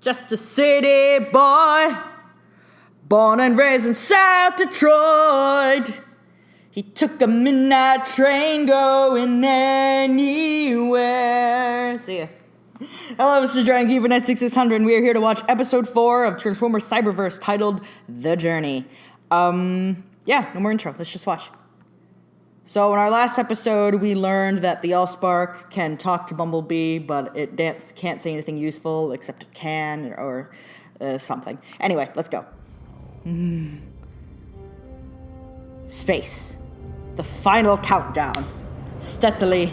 Just a city boy, born and raised in South Detroit. He took a midnight train going anywhere. See ya. Hello, this is Dragon Keeper 96600, and we are here to watch episode 4 of Transformers Cyberverse, titled The Journey. Yeah, no more intro. Let's just watch. So in our last episode, we learned that the Allspark can talk to Bumblebee, but it can't say anything useful, except it can, or something. Anyway, let's go. Space. The final countdown. Stealthily,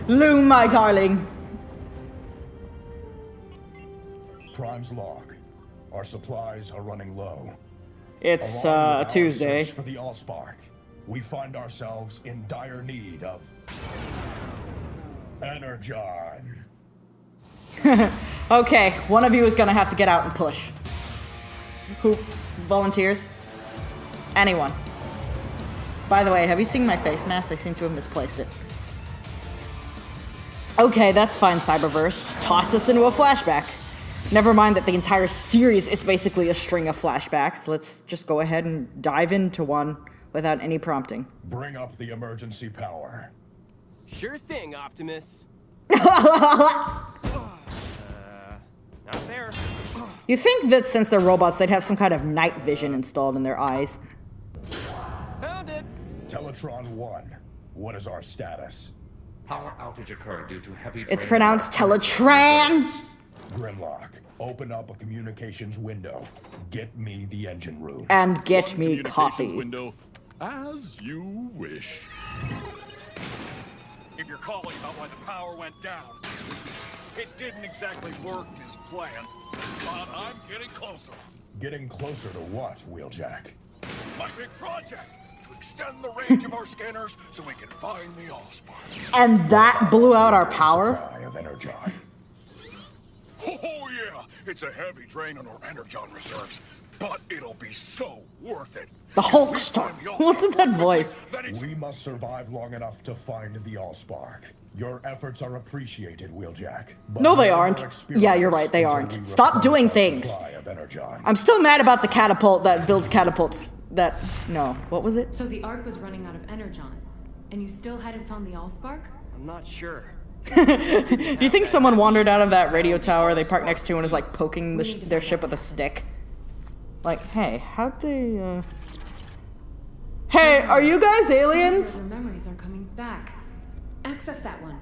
loom, my darling. Prime's log. Our supplies are running low. It's Along with Tuesday. our search for the Allspark, we find ourselves in dire need of Energon. Okay, one of you is gonna have to get out and push. Who volunteers? Anyone. By the way, have you seen my face mask? I seem to have misplaced it. Okay, that's fine, Cyberverse. Just toss us into a flashback. Never mind that the entire series is basically a string of flashbacks. Let's just go ahead and dive into one without any prompting. Bring up the emergency power. Sure thing, Optimus. Not there. You think that since they're robots, they'd have some kind of night vision installed in their eyes. Found it. Teletron 1, what is our status? Power outage occurred due to heavy It's drain pronounced of our- Teletran! Grimlock, open up a communications window. Get me the engine room. And get One me communications coffee. Window, as you wish. If you're calling about why the power went down, it didn't exactly work as planned, but I'm getting closer. Getting closer to what, Wheeljack? My big project, to extend the range of our scanners so we can find the Allspark. And that blew out our power? Supply of Energon. Oh yeah, it's a heavy drain on our Energon reserves, but it'll be so worth it. The Hulkster. What's in that voice? We must survive long enough to find the Allspark. Your efforts are appreciated, Wheeljack. but No, they no aren't. experience Yeah, you're right, they until aren't. we Stop replenish doing our things. supply of Energon. I'm still mad about the catapult that builds catapults that... No, what was it? So the Ark was running out of Energon, and you still hadn't found the Allspark? I'm not sure. Do you think someone wandered out of that radio tower they parked next to and is like poking their ship with a stick? Like, hey, how'd they, Hey, are you guys aliens? Your memories are coming back. Access that one.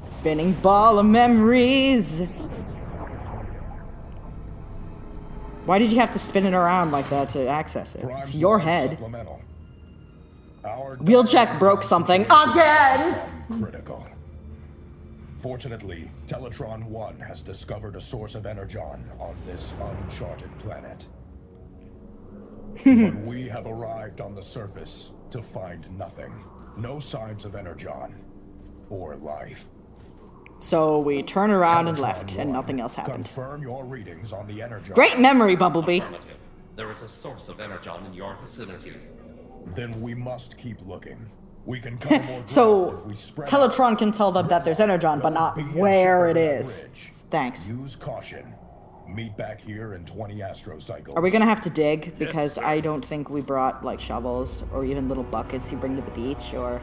Spinning ball of memories. Why did you have to spin it around like that to access it? Prime's It's your log head. supplemental. Our Wheeljack broke something again. Critical. Fortunately, Teletron 1 has discovered a source of Energon on this uncharted planet. But we have arrived on the surface to find nothing. No signs of Energon or life. So we turned around and Teletron left, and 1, nothing else happened. Confirm your readings on the Energon. Great memory, Bumblebee. Affirmative. There is a source of Energon in your vicinity. Then we must keep looking. We can cover more ground So, if we spread Teletron can tell them that there's Energon, but not Don't be where a it ship on is. that bridge. Thanks. Use caution. Meet back here in 20 astro cycles. Are we gonna have to dig? Because sir. I don't think we brought, like, shovels or even little buckets you bring to the beach, or...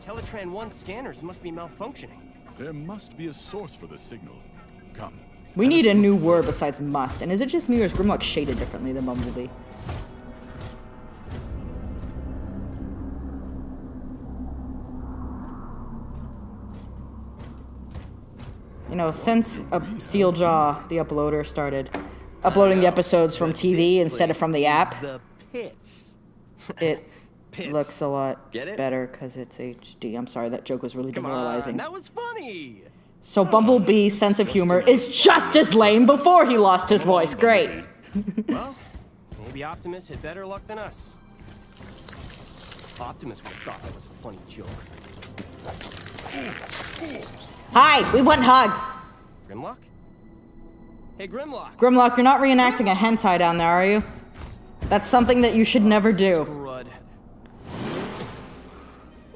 Teletran 1 scanners must be malfunctioning. There must be a source for the signal. Come. We let need us a new look for word it. besides must. And is it just me or is Grimlock shaded differently than Bumblebee? You know, since Steeljaw, the uploader, started uploading the episodes from TV instead of from the app, The pits. it Pits. looks a lot Get it? better because it's HD. I'm sorry, that joke was really Come demoralizing. on, that was funny. So Bumblebee's sense of humor is just as lame before he lost his voice. Great. Well, maybe Optimus had better luck than us. Optimus would have thought that was a funny joke. Hi, we want hugs. Grimlock? Hey, Grimlock. Grimlock, you're not reenacting a hentai down there, are you? That's something that you should never do. Crud.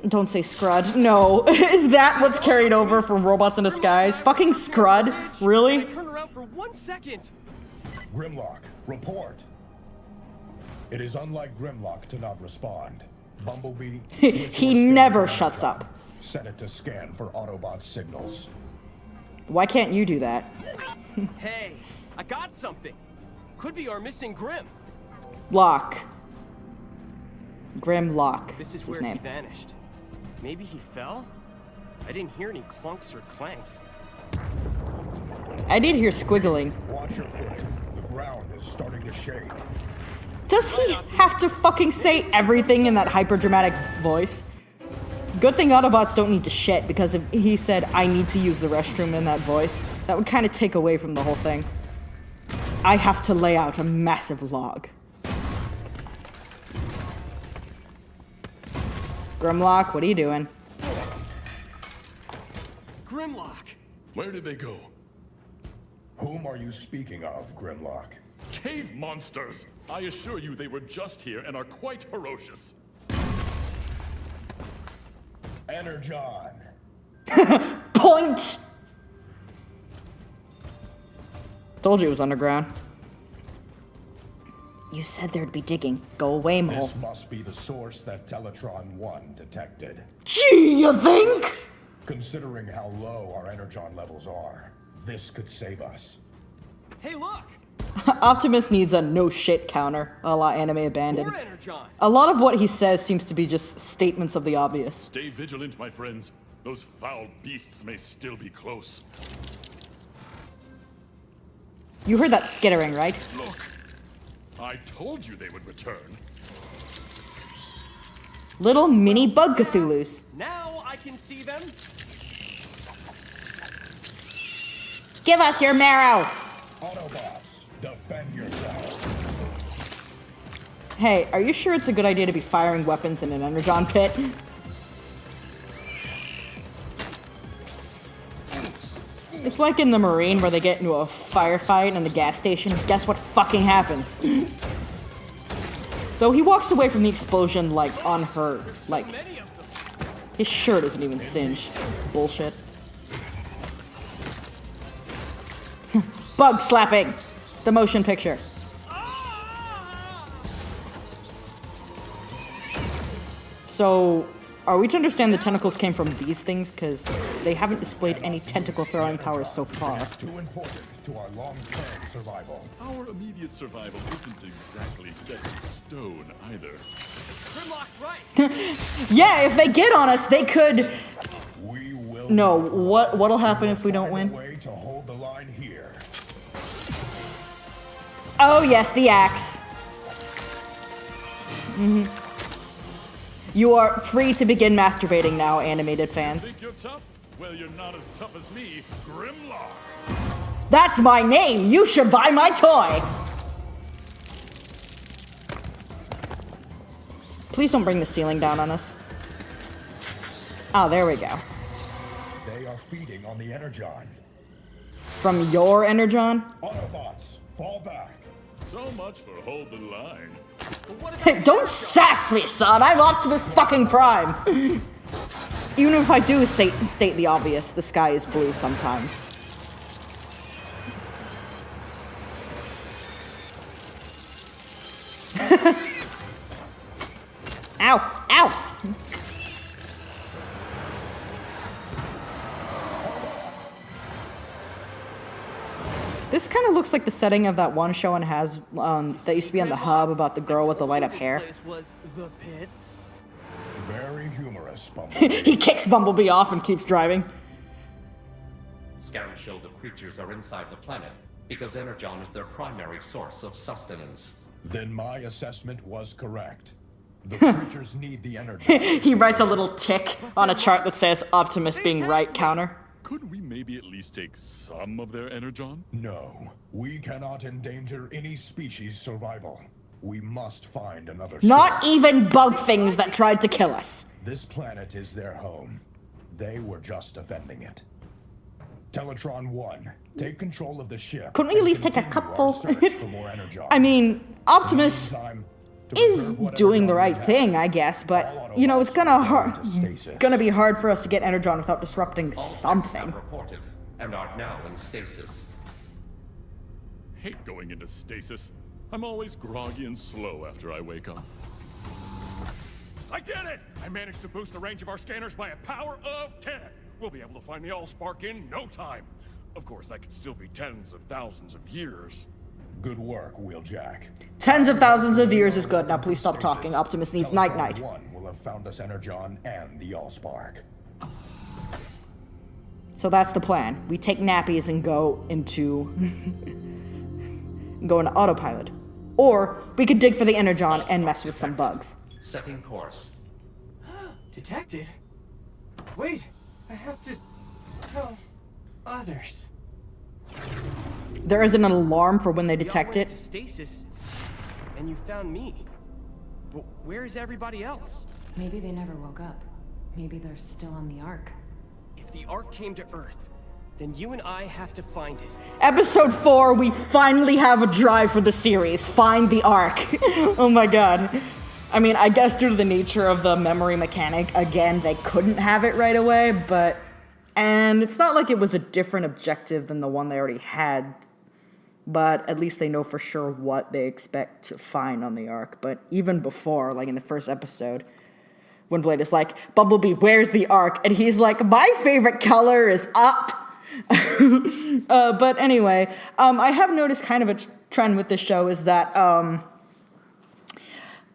Don't say Scrud. No. Is that what's carried over from Robots in Disguise? Fucking Scrud? Really? Turn around for 1 second. Grimlock, report. It is unlike Grimlock to not respond. Bumblebee, He never shuts up. set it to scan for Autobot signals. Why can't you do that? Hey, I got something. Could be our missing Grim. Lock. Grimlock This is his where name. he vanished. Maybe he fell? I didn't hear any clunks or clanks. I did hear squiggling. Watch your footing. The ground is starting to shake. Does he have to fucking say everything in that hyper-dramatic voice? Good thing Autobots don't need to shit, because if he said, I need to use the restroom in that voice, that would kind of take away from the whole thing. I have to lay out a massive log. Grimlock, what are you doing? Grimlock! Where did they go? Whom are you speaking of, Grimlock? Cave monsters! I assure you they were just here and are quite ferocious. Energon. Point! Told you it was underground. You said there'd be digging. Go away, mole. This must be the source that Teletron 1 detected. Gee, you think? Considering how low our Energon levels are, this could save us. Hey, look! Optimus needs a no shit counter, a la Anime Abandoned. More Energon! A lot of what he says seems to be just statements of the obvious. Stay vigilant, my friends. Those foul beasts may still be close. You heard that skittering, right? Look! I told you they would return. Little mini bug Cthulhus. Now I can see them. Give us your marrow! Autobots, defend yourselves. Hey, are you sure it's a good idea to be firing weapons in an Energon pit? It's like in the Marine where they get into a firefight in the gas station. Guess what fucking happens? Though he walks away from the explosion, like, unhurt. Like, Many of them. his shirt isn't even singed. It's bullshit. Bug slapping! The motion picture. So, are we to understand the tentacles came from these things? Because they haven't displayed any tentacle throwing powers so far. It's too important to our long-term survival. Our immediate survival isn't exactly set in stone either. Grimlock's right. Yeah, if they get on us, they could... We will. No, what'll happen if we don't find win? a way to hold the line here. Oh yes, the axe. You are free to begin masturbating now, animated fans. Think you're tough? Well, you're not as tough as me, Grimlock. That's my name! You should buy my toy! Please don't bring the ceiling down on us. Oh, there we go. They are feeding on the Energon. From your Energon? Autobots, fall back. So much for hold the line. Hey, don't sass me, son! I'm Optimus fucking Prime! Even if I do state the obvious, the sky is blue sometimes. Ow! Ow! This kind of looks like the setting of that one show on Has that used to be on the Hub about the girl with the light up hair. This place was the pits. Very humorous, Bumblebee. He kicks Bumblebee off and keeps driving. Scans show the creatures are inside the planet because Energon is their primary source of sustenance. Then my assessment was correct. The creatures need the Energon. He writes a little tick on a chart that says Optimus being right counter. Could we maybe at least take some of their energon? No, we cannot endanger any species' survival. We must find another Not source. even bug things that tried to kill us. This planet is their home. They were just defending it. Teletron 1, take control of the ship. Couldn't we at and least take a continue our couple? search for more Energon. I mean, Optimus... In the meantime, is doing the right thing, I guess, but, you know, it's gonna be hard for us to get Energon without disrupting All attacks something. have reported and are now in stasis. Hate going into stasis. I'm always groggy and slow after I wake up. I did it! I managed to boost the range of our scanners by a power of 10. We'll be able to find the Allspark in no time. Of course, that could still be tens of thousands of years. Good work, Wheeljack. Tens of thousands of years is good. Now please stop talking. Optimus needs night-night. One will have found us Energon and the Allspark. So that's the plan. We take nappies and go into autopilot. Or we could dig for the Energon and mess with some bugs. Setting course. Detected? Wait, I have to tell others. There is an alarm for when they detect Y'all went it. to stasis, and you found me. But where's everybody else? Maybe they never woke up. Maybe they're still on the Ark. If the Ark came to Earth, then you and I have to find it. Episode 4, we finally have a drive for the series. Find the Ark. Oh my god. I mean, I guess due to the nature of the memory mechanic, again, they couldn't have it right away, but... And it's not like it was a different objective than the one they already had, but at least they know for sure what they expect to find on the Ark. But even before, like in the first episode, when Blade is like, Bumblebee, where's the Ark? And he's like, my favorite color is up. But anyway, I have noticed kind of a trend with this show is that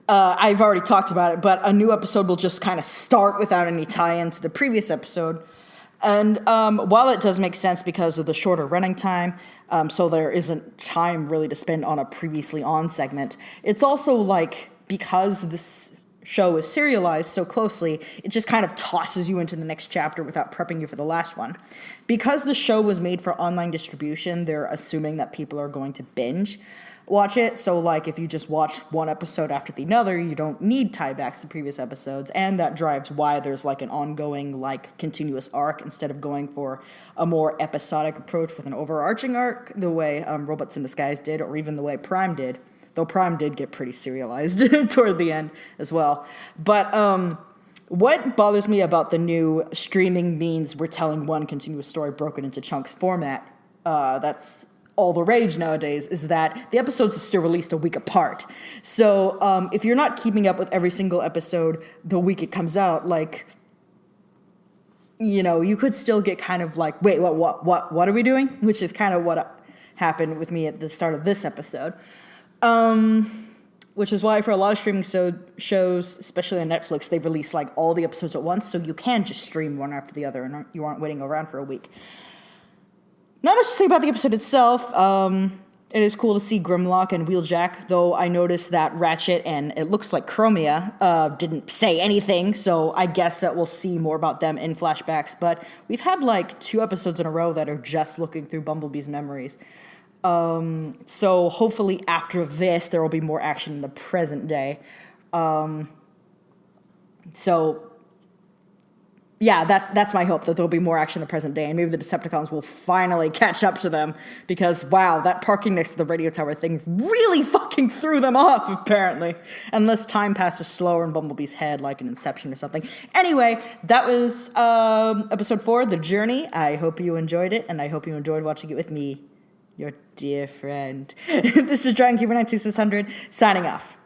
I've already talked about it, but a new episode will just kind of start without any tie-in to the previous episode. And while it does make sense because of the shorter running time, so there isn't time really to spend on a previously on segment, it's also like, because this show is serialized so closely, it just kind of tosses you into the next chapter without prepping you for the last one. Because the show was made for online distribution, they're assuming that people are going to binge watch it. So, like, if you just watch one episode after the other, you don't need tiebacks to previous episodes, and that drives why there's, like, an ongoing, like, continuous arc instead of going for a more episodic approach with an overarching arc, the way Robots in Disguise did, or even the way Prime did, though Prime did get pretty serialized toward the end as well. But, what bothers me about the new streaming means we're telling one continuous story broken into chunks format, that's all the rage nowadays, is that the episodes are still released a week apart. So if you're not keeping up with every single episode the week it comes out, like, you know, you could still get kind of like, wait, what are we doing? Which is kind of what happened with me at the start of this episode. Which is why for a lot of streaming shows, especially on Netflix, they release like all the episodes at once, so you can just stream one after the other and you aren't waiting around for a week. Not much to say about the episode itself. It is cool to see Grimlock and Wheeljack, though I noticed that Ratchet and it looks like Chromia didn't say anything, so I guess that we'll see more about them in flashbacks. But we've had like 2 episodes in a row that are just looking through Bumblebee's memories. So hopefully after this, there will be more action in the present day. So yeah, that's my hope, that there'll be more action in the present day, and maybe the Decepticons will finally catch up to them, because, wow, that parking next to the radio tower thing really fucking threw them off, apparently. Unless time passes slower in Bumblebee's head, like in Inception or something. Anyway, that was episode 4, The Journey. I hope you enjoyed it, and I hope you enjoyed watching it with me, your dear friend. This is Dragon Keeper 96600, signing off.